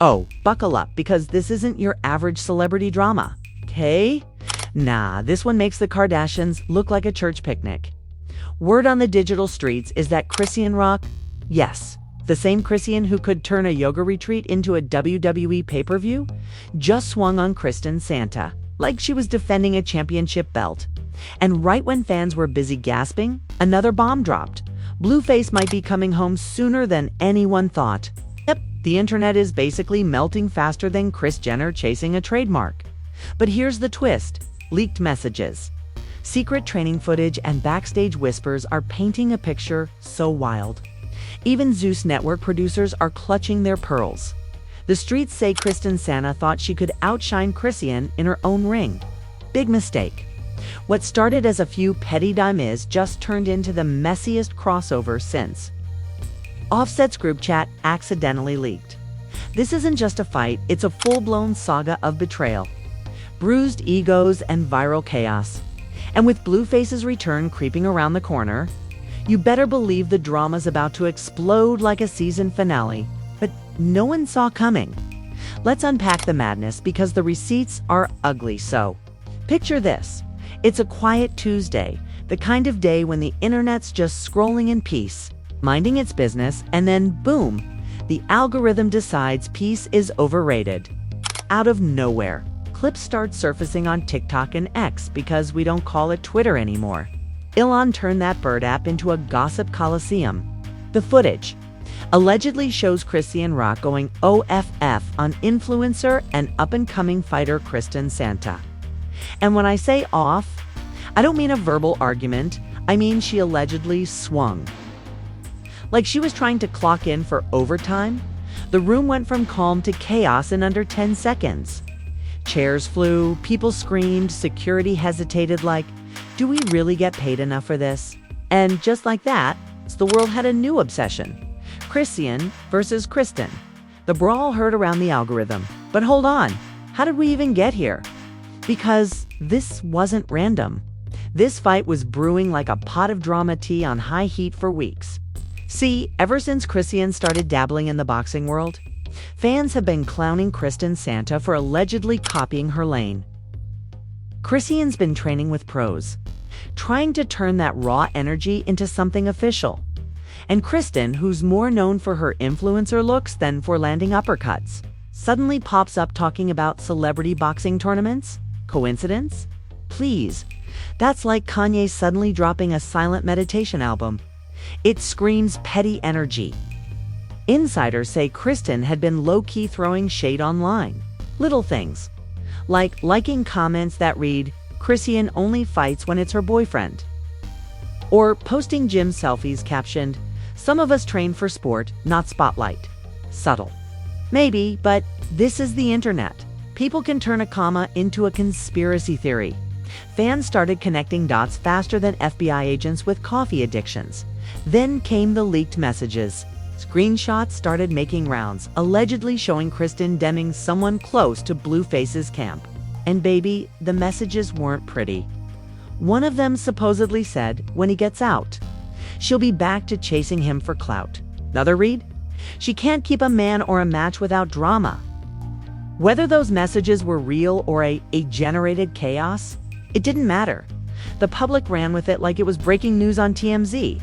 Oh, buckle up, because this isn't your average celebrity drama, okay? Nah, this one makes the Kardashians look like a church picnic. Word on the digital streets is that Chrisean Rock, yes, the same Chrisean who could turn a yoga retreat into a WWE pay-per-view, just swung on Kristin Santa, like she was defending a championship belt. And right when fans were busy gasping, another bomb dropped. Blueface might be coming home sooner than anyone thought. Yep, the internet is basically melting faster than Kris Jenner chasing a trademark. But here's the twist: leaked messages. Secret training footage and backstage whispers are painting a picture so wild. Even Zeus Network producers are clutching their pearls. The streets say Kristin Santa thought she could outshine Chrisean in her own ring. Big mistake. What started as a few petty dimes just turned into the messiest crossover since. Offset's group chat accidentally leaked. This isn't just a fight, it's a full-blown saga of betrayal, bruised egos, and viral chaos. And with Blueface's return creeping around the corner, you better believe the drama's about to explode like a season finale, but no one saw coming. Let's unpack the madness, because the receipts are ugly. So, picture this. It's a quiet Tuesday, the kind of day when the internet's just scrolling in peace, minding its business, and then boom, the algorithm decides peace is overrated. Out of nowhere, clips start surfacing on TikTok and X, because we don't call it Twitter anymore. Elon turned that bird app into a gossip coliseum. The footage allegedly shows Chrisean Rock going OFF on influencer and up-and-coming fighter Kristin Santa. And when I say off, I don't mean a verbal argument, I mean she allegedly swung. Like she was trying to clock in for overtime. The room went from calm to chaos in under 10 seconds. Chairs flew, people screamed, security hesitated like, do we really get paid enough for this? And just like that, the world had a new obsession. Chrisean versus Kristin. The brawl heard around the algorithm. But hold on, how did we even get here? Because this wasn't random. This fight was brewing like a pot of drama tea on high heat for weeks. See, ever since Chrisean started dabbling in the boxing world, fans have been clowning Kristin Santa for allegedly copying her lane. Chrisean's been training with pros, trying to turn that raw energy into something official. And Kristin, who's more known for her influencer looks than for landing uppercuts, suddenly pops up talking about celebrity boxing tournaments? Coincidence? Please. That's like Kanye suddenly dropping a silent meditation album. It screams petty energy. Insiders say Kristin had been low-key throwing shade online. Little things, like liking comments that read, Chrisean only fights when it's her boyfriend. Or posting gym selfies captioned, some of us train for sport, not spotlight. Subtle. Maybe, but this is the internet. People can turn a comma into a conspiracy theory. Fans started connecting dots faster than FBI agents with coffee addictions. Then came the leaked messages. Screenshots started making rounds, allegedly showing Kristin DMing someone close to Blueface's camp. And baby, the messages weren't pretty. One of them supposedly said, when he gets out, she'll be back to chasing him for clout. Another read, she can't keep a man or a match without drama. Whether those messages were real or a generated chaos, it didn't matter. The public ran with it like it was breaking news on TMZ.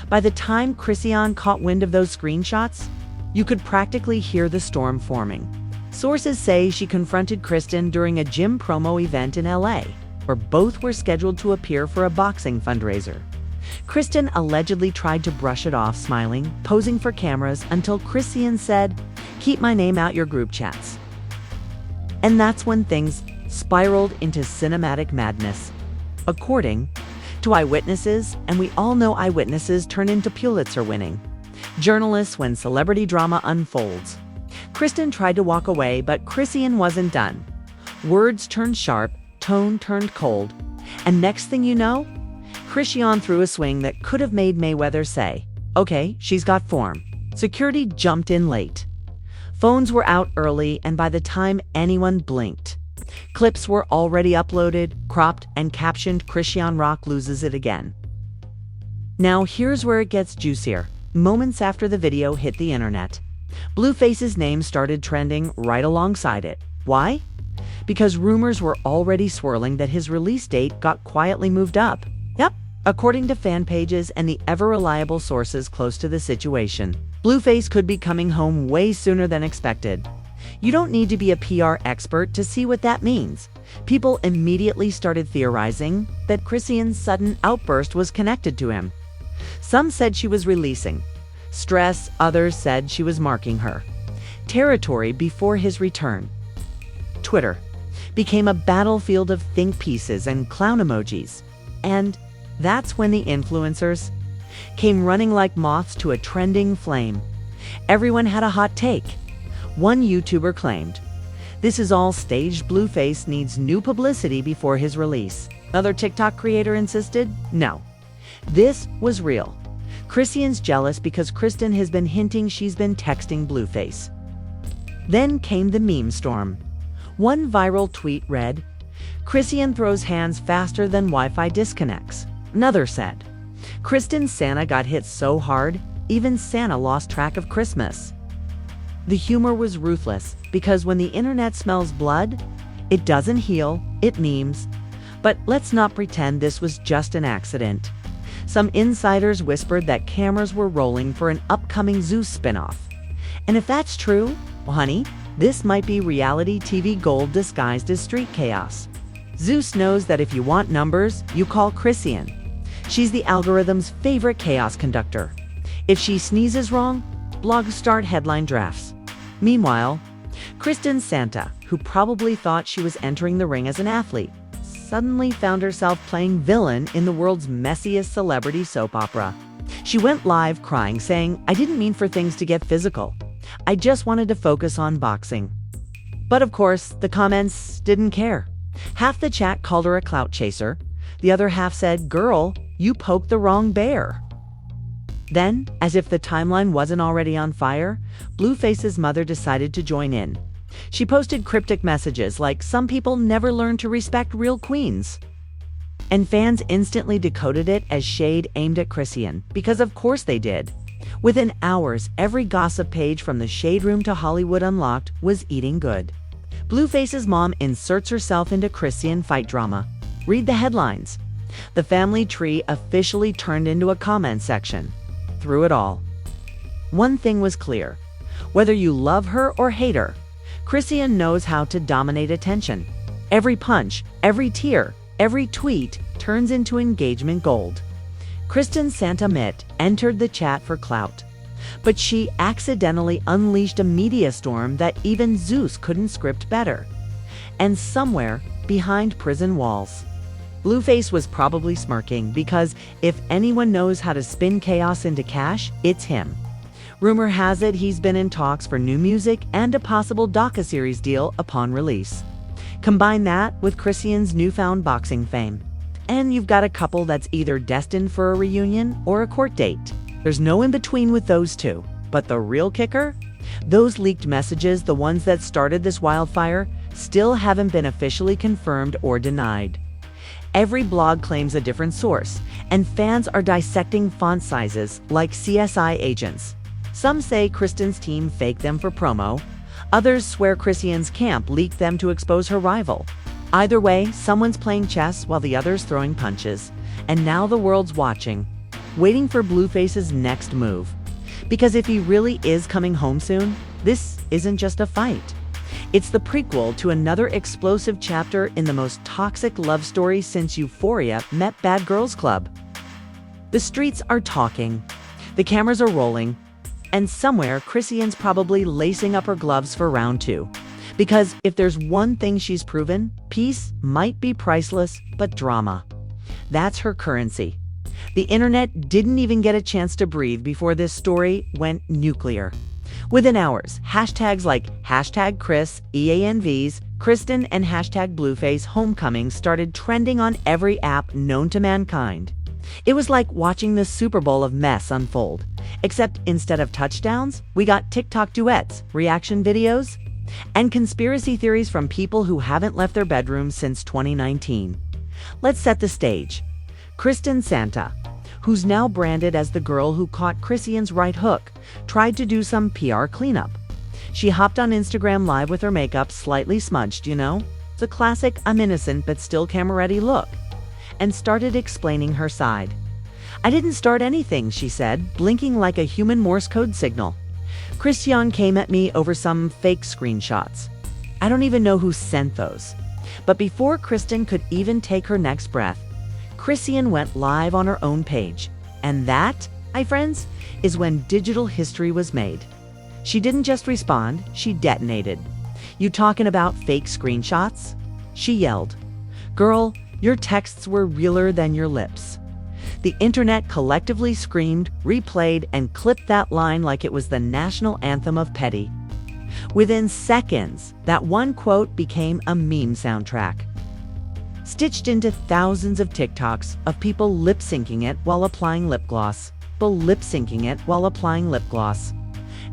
By the time Chrisean caught wind of those screenshots, you could practically hear the storm forming. Sources say she confronted Kristin during a gym promo event in LA, where both were scheduled to appear for a boxing fundraiser. Kristin allegedly tried to brush it off, smiling, posing for cameras, until Chrisean said, "Keep my name out your group chats." And that's when things spiraled into cinematic madness. According to eyewitnesses, and we all know eyewitnesses turn into Pulitzer-winning journalists when celebrity drama unfolds. Kristin tried to walk away, but Chrisean wasn't done. Words turned sharp, tone turned cold, and next thing you know, Chrisean threw a swing that could have made Mayweather say, okay, she's got form. Security jumped in late. Phones were out early, and by the time anyone blinked, clips were already uploaded, cropped, and captioned, Chrisean Rock loses it again. Now here's where it gets juicier. Moments after the video hit the internet, Blueface's name started trending right alongside it. Why? Because rumors were already swirling that his release date got quietly moved up. Yep, according to fan pages and the ever-reliable sources close to the situation, Blueface could be coming home way sooner than expected. You don't need to be a PR expert to see what that means. People immediately started theorizing that Chrisean's sudden outburst was connected to him. Some said she was releasing stress, others said she was marking her territory before his return. Twitter became a battlefield of think pieces and clown emojis. And that's when the influencers came running like moths to a trending flame. Everyone had a hot take. One YouTuber claimed, "This is all staged. Blueface needs new publicity before his release." Another TikTok creator insisted, no, this was real. Chrisean's jealous because Kristin has been hinting she's been texting Blueface. Then came the meme storm. One viral tweet read, "Chrisean throws hands faster than Wi-Fi disconnects." Another said, "Kristin's Santa got hit so hard, even Santa lost track of Christmas." The humor was ruthless because when the internet smells blood, it doesn't heal, it memes. But let's not pretend this was just an accident. Some insiders whispered that cameras were rolling for an upcoming Zeus spinoff. And if that's true, well, honey, this might be reality TV gold disguised as street chaos. Zeus knows that if you want numbers, you call Chrisean. She's the algorithm's favorite chaos conductor. If she sneezes wrong, blogs start headline drafts. Meanwhile, Kristin's Santa, who probably thought she was entering the ring as an athlete, suddenly found herself playing villain in the world's messiest celebrity soap opera. She went live crying, saying, "I didn't mean for things to get physical. I just wanted to focus on boxing." But of course, the comments didn't care. Half the chat called her a clout chaser. The other half said, "Girl, you poked the wrong bear." Then, as if the timeline wasn't already on fire, Blueface's mother decided to join in. She posted cryptic messages like, "Some people never learn to respect real queens." And fans instantly decoded it as shade aimed at Chrisean, because of course they did. Within hours, every gossip page from the Shade Room to Hollywood Unlocked was eating good. Blueface's mom inserts herself into Chrisean fight drama. Read the headlines. The family tree officially turned into a comment section. Through it all, one thing was clear. Whether you love her or hate her, Chrisean knows how to dominate attention. Every punch, every tear, every tweet turns into engagement gold. Kristin's Santa Mitt entered the chat for clout, but she accidentally unleashed a media storm that even Zeus couldn't script better. And somewhere behind prison walls, Blueface was probably smirking, because if anyone knows how to spin chaos into cash, it's him. Rumor has it he's been in talks for new music and a possible docuseries deal upon release. Combine that with Chrisean's newfound boxing fame, and you've got a couple that's either destined for a reunion or a court date. There's no in between with those two. But the real kicker? Those leaked messages, the ones that started this wildfire, still haven't been officially confirmed or denied. Every blog claims a different source, and fans are dissecting font sizes like CSI agents. Some say Kristin's team faked them for promo. Others swear Chrisean's camp leaked them to expose her rival. Either way, someone's playing chess while the other's throwing punches. And now the world's watching, waiting for Blueface's next move. Because if he really is coming home soon, this isn't just a fight. It's the prequel to another explosive chapter in the most toxic love story since Euphoria met Bad Girls Club. The streets are talking, the cameras are rolling, and somewhere Chrisean's probably lacing up her gloves for round 2. Because if there's one thing she's proven, peace might be priceless, but drama, that's her currency. The internet didn't even get a chance to breathe before this story went nuclear. Within hours, hashtags like #Chris, EANVs, Kristin, and #Blueface Homecoming started trending on every app known to mankind. It was like watching the Super Bowl of mess unfold, except instead of touchdowns, we got TikTok duets, reaction videos, and conspiracy theories from people who haven't left their bedrooms since 2019. Let's set the stage. Kristin's Santa, who's now branded as the girl who caught Chrisean's right hook, tried to do some PR cleanup. She hopped on Instagram Live with her makeup slightly smudged, It's a classic I'm innocent but still camera-ready look, and started explaining her side. "I didn't start anything," she said, blinking like a human Morse code signal. "Chrisean came at me over some fake screenshots. I don't even know who sent those." But before Kristin could even take her next breath, Chrisean went live on her own page. And that, my friends, is when digital history was made. She didn't just respond, she detonated. "You talking about fake screenshots?" She yelled. "Girl, your texts were realer than your lips." The internet collectively screamed, replayed, and clipped that line like it was the national anthem of petty. Within seconds, that one quote became a meme soundtrack, stitched into thousands of TikToks of people lip-syncing it while applying lip gloss.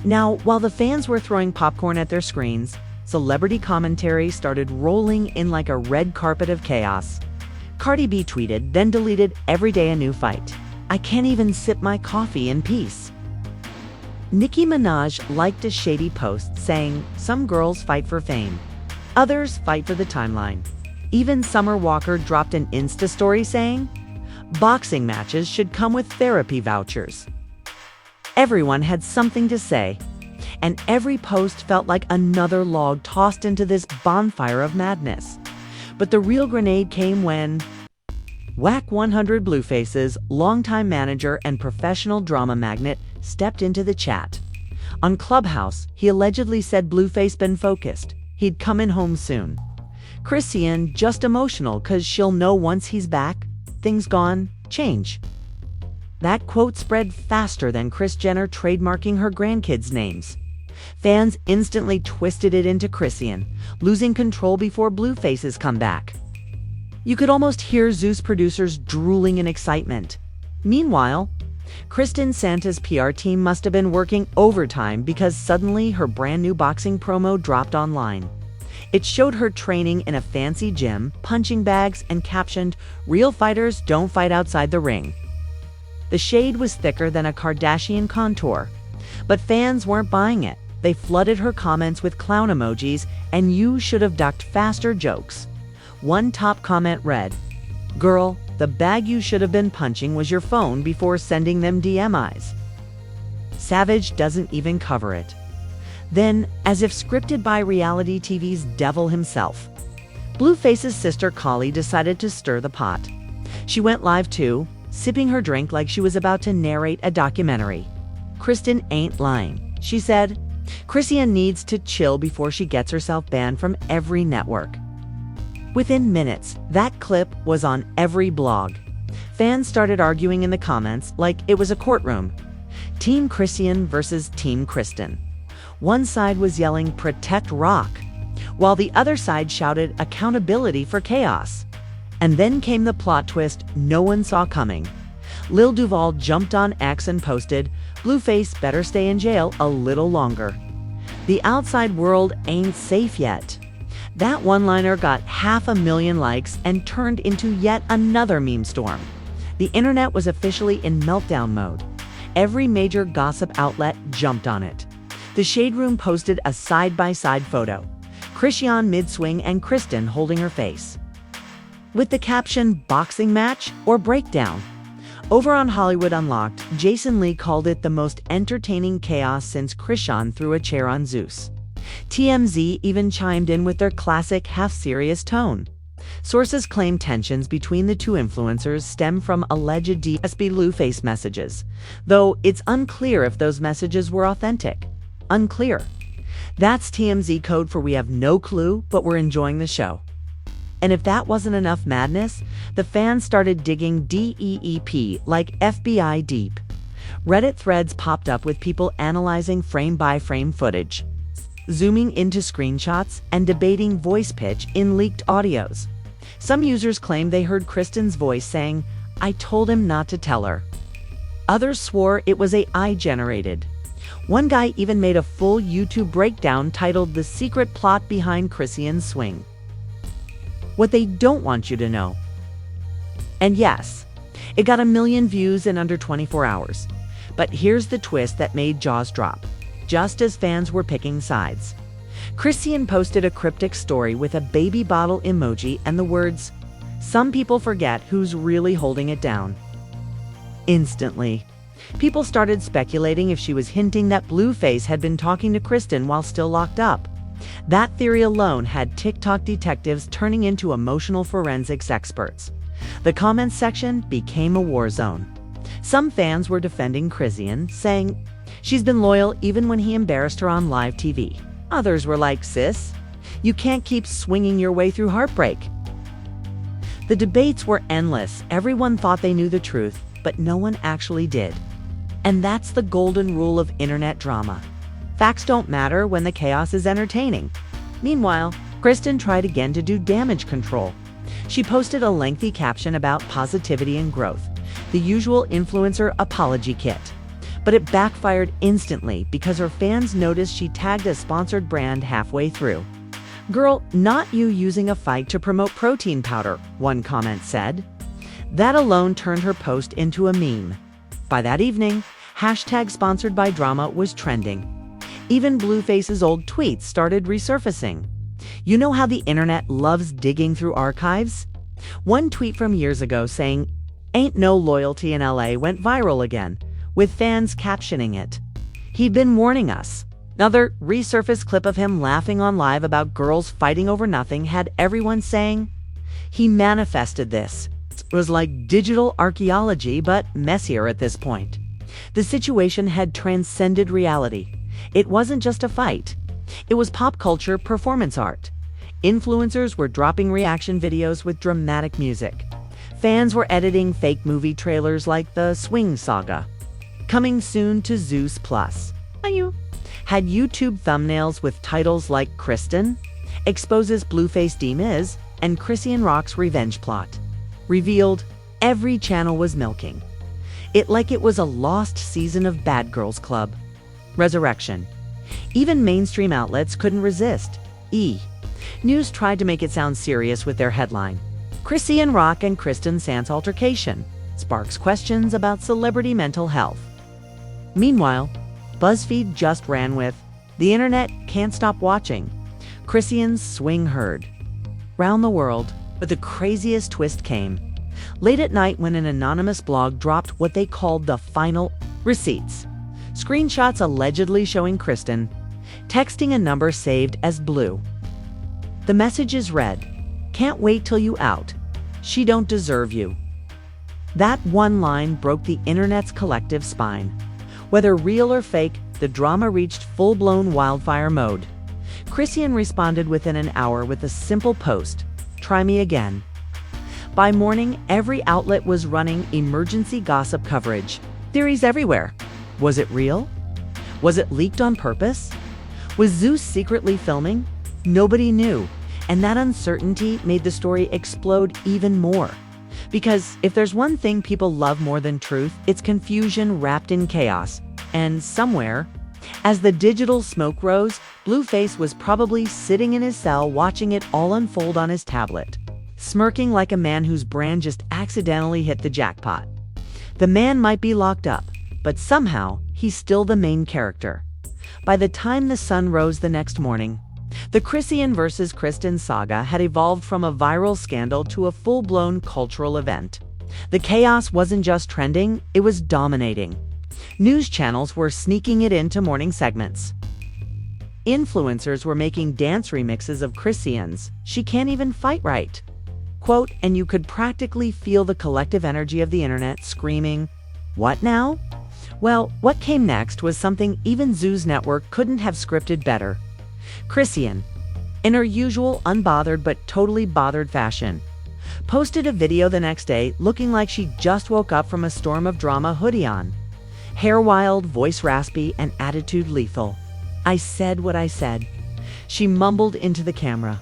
Now, while the fans were throwing popcorn at their screens, celebrity commentary started rolling in like a red carpet of chaos. Cardi B tweeted, then deleted, "Every day a new fight. I can't even sip my coffee in peace." Nicki Minaj liked a shady post saying, "Some girls fight for fame. Others fight for the timeline." Even Summer Walker dropped an Insta story saying, "Boxing matches should come with therapy vouchers." Everyone had something to say, and every post felt like another log tossed into this bonfire of madness. But the real grenade came when Whack 100 Blueface's longtime manager and professional drama magnate stepped into the chat. On Clubhouse, he allegedly said Blueface been focused. He'd coming home soon. Chrisean just emotional 'cause she'll know once he's back, things gone, change. That quote spread faster than Kris Jenner trademarking her grandkids' names. Fans instantly twisted it into Chrisean, losing control before Blueface's comeback. You could almost hear Zeus producers drooling in excitement. Meanwhile, Kristin Santa's PR team must have been working overtime because suddenly her brand new boxing promo dropped online. It showed her training in a fancy gym, punching bags, and captioned, "Real fighters don't fight outside the ring." The shade was thicker than a Kardashian contour, but fans weren't buying it. They flooded her comments with clown emojis and "you should have ducked faster" jokes. One top comment read, "Girl, the bag you should have been punching was your phone before sending them DMIs." Savage doesn't even cover it. Then, as if scripted by reality TV's devil himself, Blueface's sister Kali decided to stir the pot. She went live too, sipping her drink like she was about to narrate a documentary. "Kristin ain't lying," she said. "Chrisean needs to chill before she gets herself banned from every network." Within minutes, that clip was on every blog. Fans started arguing in the comments like it was a courtroom. Team Chrisean versus Team Kristin. One side was yelling, "Protect Rock," while the other side shouted, "Accountability for chaos." And then came the plot twist no one saw coming. Lil Duval jumped on X and posted, "Blueface better stay in jail a little longer. The outside world ain't safe yet." That one-liner got 500,000 likes and turned into yet another meme storm. The internet was officially in meltdown mode. Every major gossip outlet jumped on it. The Shade Room posted a side-by-side photo, Chrisean mid-swing and Kristin holding her face, with the caption, "Boxing match or breakdown?" Over on Hollywood Unlocked, Jason Lee called it the most entertaining chaos since Chrisean threw a chair on Zeus. TMZ even chimed in with their classic half-serious tone. Sources claim tensions between the two influencers stem from alleged DSB Blueface messages, though it's unclear if those messages were authentic. Unclear. That's TMZ code for "we have no clue, but we're enjoying the show." And if that wasn't enough madness, the fans started digging DEEP like FBI deep. Reddit threads popped up with people analyzing frame-by-frame footage, zooming into screenshots, and debating voice pitch in leaked audios. Some users claimed they heard Kristin's voice saying, "I told him not to tell her." Others swore it was AI generated. One guy even made a full YouTube breakdown titled "The Secret Plot Behind Chrisean's Swing." What they don't want you to know. And yes, It got 1 million views in under 24 hours. But here's the twist that made jaws drop, just as fans were picking sides. Chrisean posted a cryptic story with a baby bottle emoji and the words, "Some people forget who's really holding it down." Instantly, people started speculating if she was hinting that Blueface had been talking to Kristin while still locked up. That theory alone had TikTok detectives turning into emotional forensics experts. The comments section became a war zone. Some fans were defending Chrisean, saying she's been loyal even when he embarrassed her on live TV. Others were like, "Sis, you can't keep swinging your way through heartbreak." The debates were endless. Everyone thought they knew the truth, but no one actually did. And that's the golden rule of internet drama. Facts don't matter when the chaos is entertaining. Meanwhile, Kristin tried again to do damage control. She posted a lengthy caption about positivity and growth, the usual influencer apology kit. But it backfired instantly because her fans noticed she tagged a sponsored brand halfway through. "Girl, not you using a fight to promote protein powder," one comment said. That alone turned her post into a meme. By that evening, #sponsored-by-drama was trending. Even Blueface's old tweets started resurfacing. You know how the internet loves digging through archives? One tweet from years ago saying, "Ain't no loyalty in LA" went viral again, with fans captioning it, "He'd been warning us." Another resurfaced clip of him laughing on live about girls fighting over nothing had everyone saying, "He manifested this." It was like digital archaeology, but messier at this point. The situation had transcended reality. It wasn't just a fight. It was pop culture performance art. Influencers were dropping reaction videos with dramatic music. Fans were editing fake movie trailers like the Swing Saga. Coming soon to Zeus Plus. Had YouTube thumbnails with titles like Kristin exposes Blueface Demiz and Chrisean Rock's revenge plot. Revealed, every channel was milking it like it was a lost season of Bad Girls Club. Resurrection. Even mainstream outlets couldn't resist. News tried to make it sound serious with their headline, "Chrisean Rock and Kristin Sant's altercation sparks questions about celebrity mental health." Meanwhile, BuzzFeed just ran with, "The internet can't stop watching. Chrisean's swing heard." Round the world, but the craziest twist came late at night when an anonymous blog dropped what they called the final receipts. Screenshots allegedly showing Kristin texting a number saved as Blue. The messages read, "Can't wait till you out. She don't deserve you." That one line broke the internet's collective spine. Whether real or fake, the drama reached full-blown wildfire mode. Chrisean responded within an hour with a simple post, "Try me again." By morning, every outlet was running emergency gossip coverage. Theories everywhere. Was it real? Was it leaked on purpose? Was Zeus secretly filming? Nobody knew, and that uncertainty made the story explode even more. Because if there's one thing people love more than truth, it's confusion wrapped in chaos. And somewhere, as the digital smoke rose, Blueface was probably sitting in his cell watching it all unfold on his tablet, smirking like a man whose brand just accidentally hit the jackpot. The man might be locked up, but somehow he's still the main character. By the time the sun rose the next morning, the Chrisean versus Kristin saga had evolved from a viral scandal to a full-blown cultural event. The chaos wasn't just trending, it was dominating. News channels were sneaking it into morning segments. Influencers were making dance remixes of Chrisean's "She Can't Even Fight Right" quote, and you could practically feel the collective energy of the internet screaming, "What now?" Well, what came next was something even Zeus Network couldn't have scripted better. Chrisean, in her usual unbothered but totally bothered fashion, posted a video the next day looking like she just woke up from a storm of drama hoodie on. Hair wild, voice raspy, and attitude lethal. "I said what I said." She mumbled into the camera.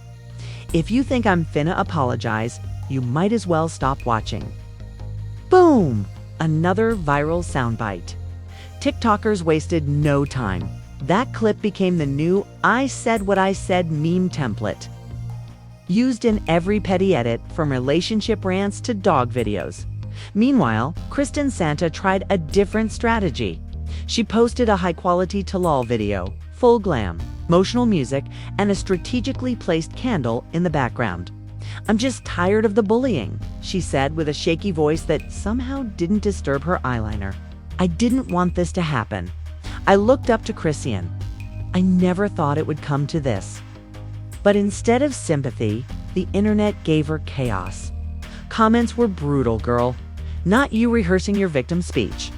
"If you think I'm finna apologize, you might as well stop watching." Boom! Another viral soundbite. TikTokers wasted no time. That clip became the new "I said what I said" meme template. Used in every petty edit, from relationship rants to dog videos. Meanwhile, Kristin Santa tried a different strategy. She posted a high-quality Talal video, full glam, emotional music, and a strategically placed candle in the background. "I'm just tired of the bullying," she said with a shaky voice that somehow didn't disturb her eyeliner. "I didn't want this to happen. I looked up to Chrisean. I never thought it would come to this." But instead of sympathy, the internet gave her chaos. Comments were brutal, girl. Not you rehearsing your victim speech.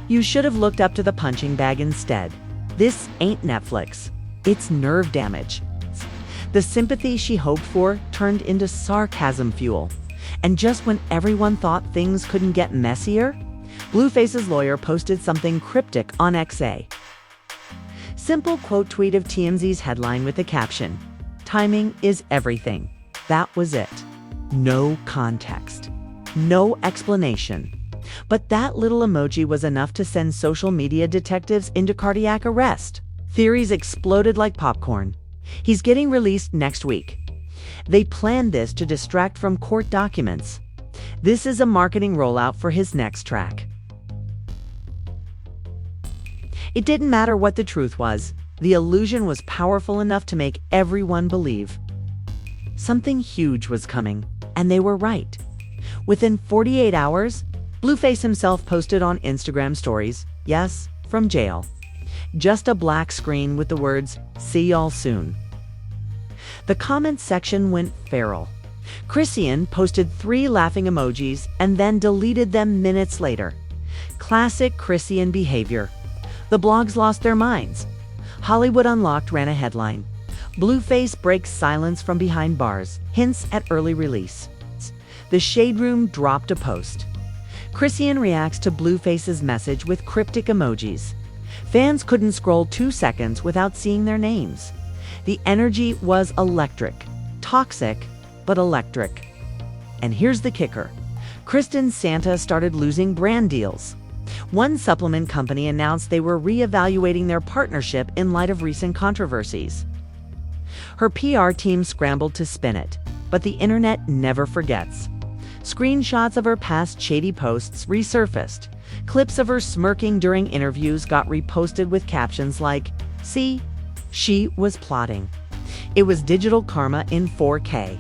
You should have looked up to the punching bag instead. This ain't Netflix. It's nerve damage. The sympathy she hoped for turned into sarcasm fuel. And just when everyone thought things couldn't get messier, Blueface's lawyer posted something cryptic on XA. Simple quote tweet of TMZ's headline with the caption, "Timing is everything." That was it. No context. No explanation. But that little emoji was enough to send social media detectives into cardiac arrest. Theories exploded like popcorn. He's getting released next week. They planned this to distract from court documents. This is a marketing rollout for his next track. It didn't matter what the truth was. The illusion was powerful enough to make everyone believe. Something huge was coming, and they were right. Within 48 hours, Blueface himself posted on Instagram stories, yes, from jail. Just a black screen with the words, "See y'all soon." The comment section went feral. Chrisean posted 3 laughing emojis and then deleted them minutes later. Classic Chrisean behavior. The blogs lost their minds. Hollywood Unlocked ran a headline. Blueface breaks silence from behind bars, hints at early release. The Shade Room dropped a post. Chrisean reacts to Blueface's message with cryptic emojis. Fans couldn't scroll 2 seconds without seeing their names. The energy was electric. Toxic, but electric. And here's the kicker. Kristin Santa started losing brand deals. One supplement company announced they were reevaluating their partnership in light of recent controversies. Her PR team scrambled to spin it, but the internet never forgets. Screenshots of her past shady posts resurfaced. Clips of her smirking during interviews got reposted with captions like, "See, she was plotting." It was digital karma in 4K.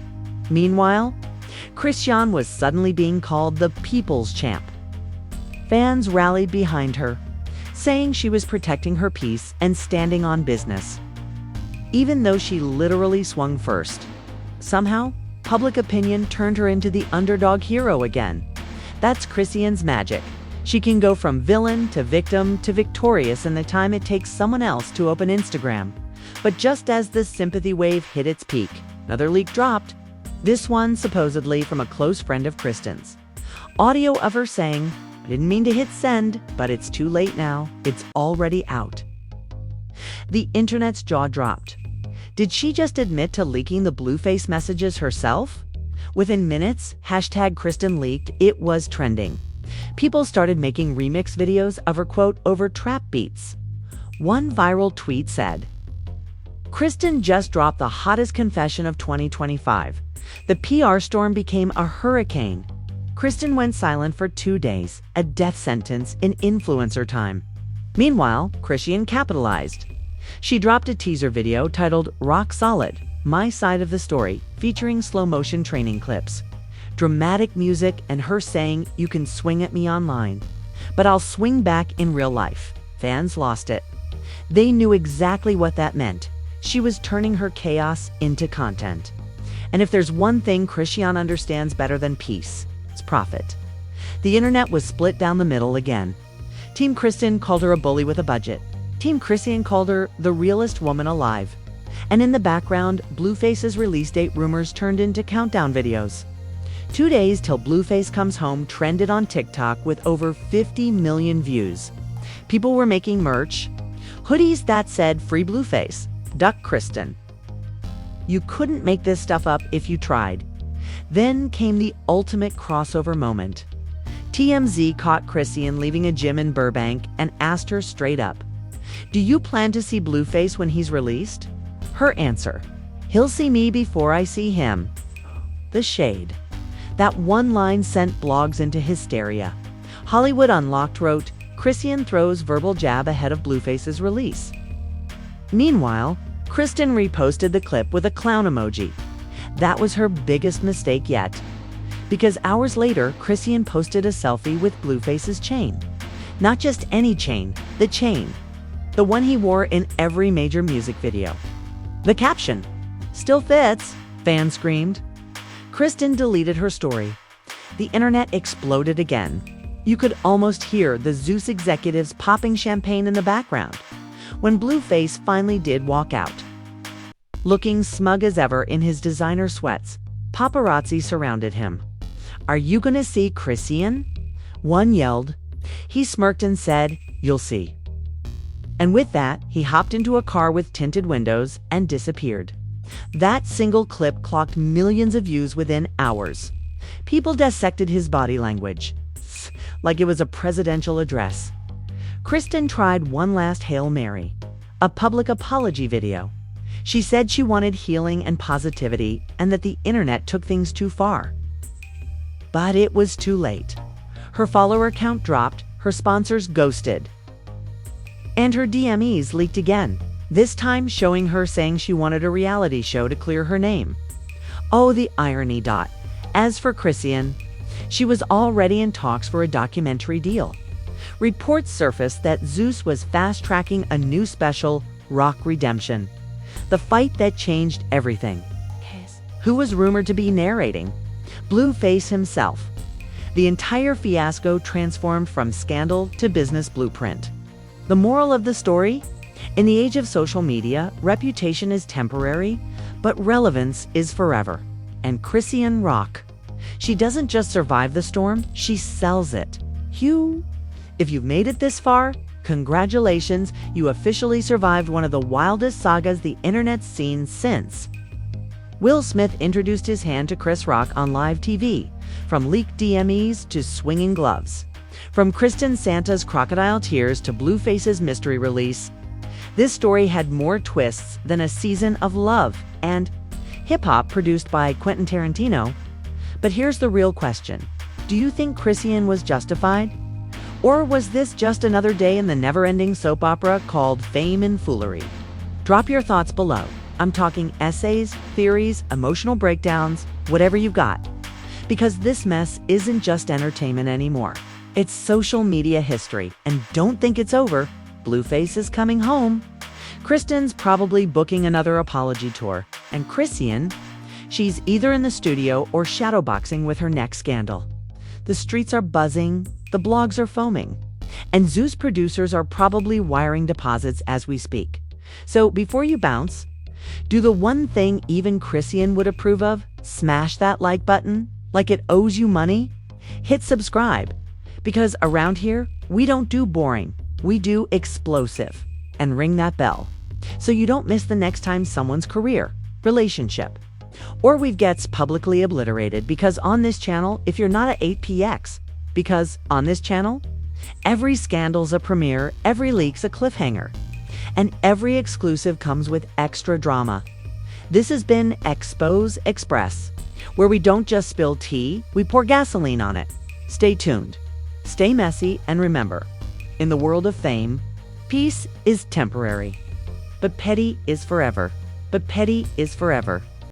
Meanwhile, Chrisean was suddenly being called the people's champ. Fans rallied behind her, saying she was protecting her peace and standing on business. Even though she literally swung first. Somehow, public opinion turned her into the underdog hero again. That's Chrisean's magic. She can go from villain to victim to victorious in the time it takes someone else to open Instagram. But just as this sympathy wave hit its peak, another leak dropped. This one supposedly from a close friend of Kristin's. Audio of her saying, "I didn't mean to hit send, but it's too late now. It's already out." The internet's jaw dropped. Did she just admit to leaking the Blueface messages herself? Within minutes, #KristinLeaked, it was trending. People started making remix videos of her quote over trap beats. One viral tweet said, "Kristin just dropped the hottest confession of 2025. The PR storm became a hurricane. Kristin went silent for 2 days, a death sentence in influencer time." Meanwhile, Chrisean capitalized. She dropped a teaser video titled "Rock Solid, My Side of the Story," featuring slow-motion training clips. Dramatic music and her saying, "You can swing at me online, but I'll swing back in real life." Fans lost it. They knew exactly what that meant. She was turning her chaos into content. And if there's one thing Chrisean understands better than peace, it's profit. The internet was split down the middle again. Team Kristin called her a bully with a budget. Team Chrisean called her the realest woman alive. And in the background, Blueface's release date rumors turned into countdown videos. 2 days till Blueface comes home trended on TikTok with over 50 million views. People were making merch, hoodies that said "Free Blueface, Duck Kristin." You couldn't make this stuff up if you tried. Then came the ultimate crossover moment. TMZ caught Chrisean leaving a gym in Burbank and asked her straight up, "Do you plan to see Blueface when he's released?" Her answer, "He'll see me before I see him." The shade. That one line sent blogs into hysteria. Hollywood Unlocked wrote, "Chrisean throws verbal jab ahead of Blueface's release." Meanwhile, Kristin reposted the clip with a clown emoji. That was her biggest mistake yet. Because hours later, Chrisean posted a selfie with Blueface's chain. Not just any chain, the chain. The one he wore in every major music video. The caption, "Still fits," fans screamed. Kristin deleted her story. The internet exploded again. You could almost hear the Zeus executives popping champagne in the background when Blueface finally did walk out. Looking smug as ever in his designer sweats, paparazzi surrounded him. "Are you gonna see Chrisean?" One yelled. He smirked and said, "You'll see." And with that, he hopped into a car with tinted windows and disappeared. That single clip clocked millions of views within hours. People dissected his body language, like it was a presidential address. Kristin tried one last Hail Mary, a public apology video. She said she wanted healing and positivity and that the internet took things too far. But it was too late. Her follower count dropped, her sponsors ghosted. And her DMEs leaked again, this time showing her saying she wanted a reality show to clear her name. Oh, the irony. As for Chrisean, she was already in talks for a documentary deal. Reports surfaced that Zeus was fast-tracking a new special, Rock Redemption, the fight that changed everything. Who was rumored to be narrating? Blueface himself. The entire fiasco transformed from scandal to business blueprint. The moral of the story? In the age of social media, reputation is temporary, but relevance is forever. And Chrisean rock. She doesn't just survive the storm, she sells it. Hugh, if you've made it this far, congratulations, you officially survived one of the wildest sagas the internet's seen since. Will Smith introduced his hand to Chris Rock on live TV, from leaked DMEs to swinging gloves. From Kristin Santa's crocodile tears to Blueface's mystery release, this story had more twists than a season of Love and hip-hop produced by Quentin Tarantino. But here's the real question. Do you think Chrisean was justified? Or was this just another day in the never-ending soap opera called Fame and Foolery? Drop your thoughts below. I'm talking essays, theories, emotional breakdowns, whatever you've got. Because this mess isn't just entertainment anymore. It's social media history, and don't think it's over. Blueface is coming home. Kristin's probably booking another apology tour. And Chrisean, she's either in the studio or shadowboxing with her next scandal. The streets are buzzing, the blogs are foaming, and Zeus producers are probably wiring deposits as we speak. So before you bounce, do the one thing even Chrisean would approve of, smash that like button like it owes you money. Hit subscribe, because around here, we don't do boring, we do explosive. And ring that bell, so you don't miss the next time someone's career, relationship, or we've gets publicly obliterated. Because on this channel, if you're not a 8px, because on this channel, every scandal's a premiere, every leak's a cliffhanger, and every exclusive comes with extra drama. This has been Expose Express, where we don't just spill tea, we pour gasoline on it. Stay tuned, stay messy, and remember, in the world of fame, peace is temporary, but petty is forever.